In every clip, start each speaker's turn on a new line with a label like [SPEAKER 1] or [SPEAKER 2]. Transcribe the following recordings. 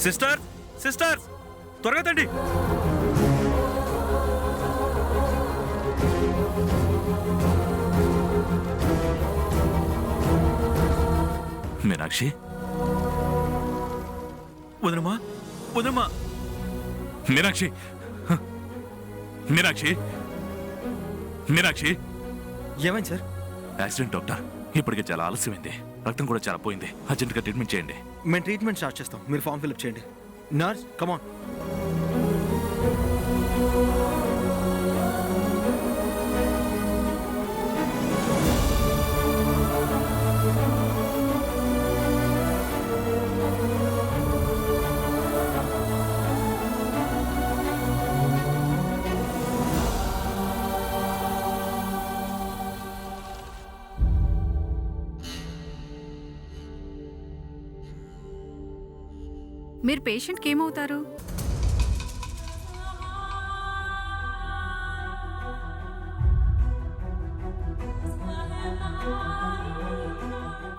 [SPEAKER 1] Sister sister త్వరగా తండి.
[SPEAKER 2] మీనాక్షి,
[SPEAKER 1] వదనమ్మా వదనమ్మా.
[SPEAKER 2] మీనాక్షి, మీనాక్షి, మీనాక్షి.
[SPEAKER 1] ఏమైంది sir?
[SPEAKER 2] Accident doctor. ఇప్పటికే చాలా ఆలస్యమైంది. రక్తం కూడా చాలా పోయింది. అర్జెంట్గా ట్రీట్మెంట్ చేయండి.
[SPEAKER 1] మేము ట్రీట్మెంట్ స్టార్ట్ చేస్తాం, మీరు ఫామ్ ఫిల్అప్ చేయండి. నర్స్ కమాన్.
[SPEAKER 3] మీరు పేషెంట్కి ఏమవుతారు?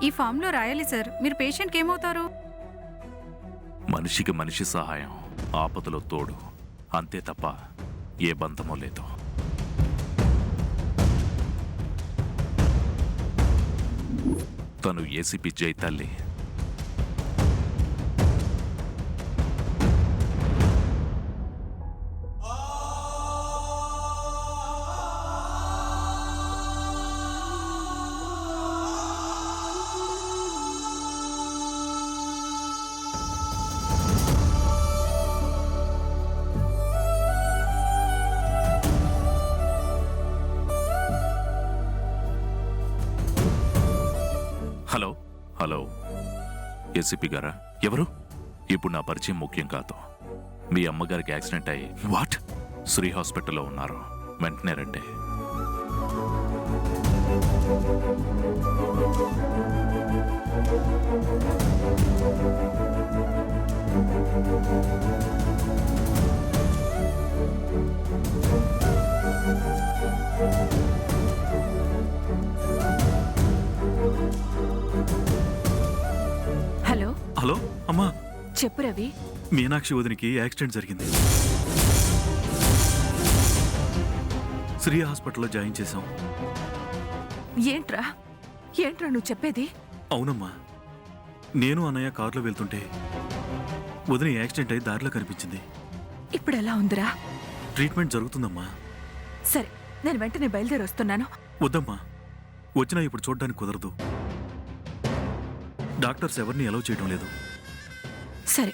[SPEAKER 3] ఈ ఫామ్లో రాయాలి సార్. మీరు పేషెంట్కి ఏమవుతారు?
[SPEAKER 2] మనిషికి మనిషి సహాయం, ఆపదలో తోడు, అంతే తప్ప ఏ బంధమో లేదు. తను ఏసీపీ జై తల్లి. హలో హలో, ఏసీపీ గారా? ఎవరు? ఇప్పుడు నా పరిచయం ముఖ్యం కాదు. మీ అమ్మగారికి యాక్సిడెంట్ అయ్యి వాట్ శ్రీ హాస్పిటల్లో ఉన్నారు. వెంటనే రండి.
[SPEAKER 3] హలో
[SPEAKER 1] హలో అమ్మా.
[SPEAKER 3] చెప్పు రవి.
[SPEAKER 1] మీనాక్షి వదినికి యాక్సిడెంట్ జరిగింది. శ్రీ హాస్పిటల్లో జాయిన్ చేశాం.
[SPEAKER 3] ఏంట్రా ఏంట్రా నువ్వు చెప్పేది?
[SPEAKER 1] అవునమ్మా, నేను అన్నయ్య కారులో వెళ్తుంటే వదిన యాక్సిడెంట్ అయి దారిలో కనిపించింది.
[SPEAKER 3] ఇప్పుడు ఎలా ఉందిరా?
[SPEAKER 1] ట్రీట్మెంట్ జరుగుతుందమ్మా.
[SPEAKER 3] సరే, నేను వెంటనే బయలుదేరి వస్తున్నాను.
[SPEAKER 1] వద్దమ్మా, వచ్చినా ఇప్పుడు చూడ్డానికి కుదరదు. డాక్టర్స్ ఎవరిని అలౌ చేయడం లేదు.
[SPEAKER 3] సరే,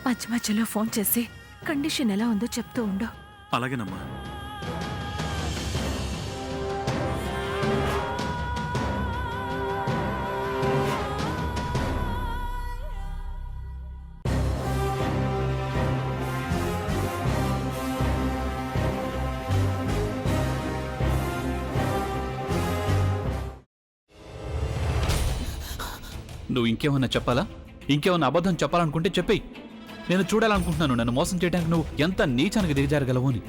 [SPEAKER 3] మధ్య మధ్యలో ఫోన్ చేసి కండిషన్ ఎలా ఉందో చెప్తూ ఉండు.
[SPEAKER 1] అలాగేనమ్మా.
[SPEAKER 4] నువ్వు ఇంకేమన్నా చెప్పాలా? ఇంకేమన్నా అబద్ధం చెప్పాలనుకుంటే చెప్పేయి. నేను చూడాలనుకుంటున్నాను నన్ను మోసం చేయడానికి నువ్వు ఎంత నీచానికి దిగజారగలవు అని.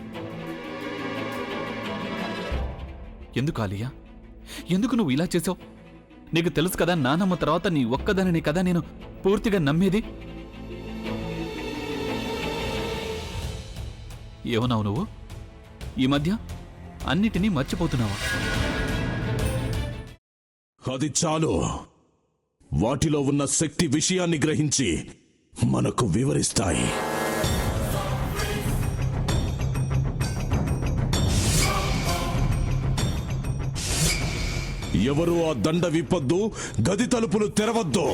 [SPEAKER 4] ఎందుకు ఆలియా, ఎందుకు నువ్వు ఇలా చేసావు? నీకు తెలుసు కదా, నానమ్మ తర్వాత నీ ఒక్కదానిని కదా నేను పూర్తిగా నమ్మేది. ఏమన్నావు నువ్వు? ఈ మధ్య అన్నిటినీ మర్చిపోతున్నావా?
[SPEAKER 5] అది చాలు. వాటిలో ఉన్న శక్తి విషయాన్ని గ్రహించి మనకు వివరిస్తాయి. ఎవరు ఆ దండ విప్పొద్దు, గది తలుపులు తెరవద్దు.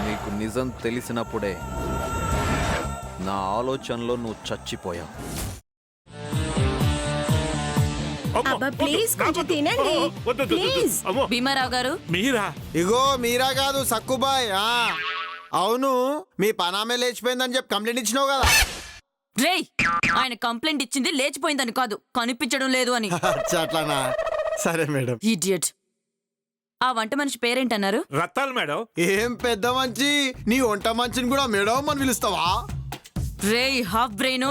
[SPEAKER 6] నీకు నిజం తెలిసినప్పుడే నా ఆలోచనలో నువ్వు చచ్చిపోయావు.
[SPEAKER 7] అబ్బా ప్లీజ్ కొంచెం తినండి ప్లీజ్.
[SPEAKER 3] భీమారావు గారు
[SPEAKER 8] మీరా?
[SPEAKER 9] ఇగో మీరా కాదు సక్కుబాయ్. అవును, మీ పనామే లేచిపోయిందని చెప్పి కంప్లైంట్ ఇచ్చినావు కదా.
[SPEAKER 3] రేయ్, ఆయన కంప్లైంట్ ఇచ్చింది లేచిపోయిందని కాదు, కనిపించడం లేదు అని.
[SPEAKER 9] అచ్చా, అట్లానా? సరే మేడం.
[SPEAKER 3] ఇడియట్. ఆ వంట మనిషి పేరేంటన్నారు?
[SPEAKER 8] రత్తాలు మేడం.
[SPEAKER 9] ఏం పెద్ద మంచి, నీ వంట మంచిని కూడా మేడం అని పిలుస్తావా?
[SPEAKER 3] రేయ్ హాఫ్ బ్రెయిన్,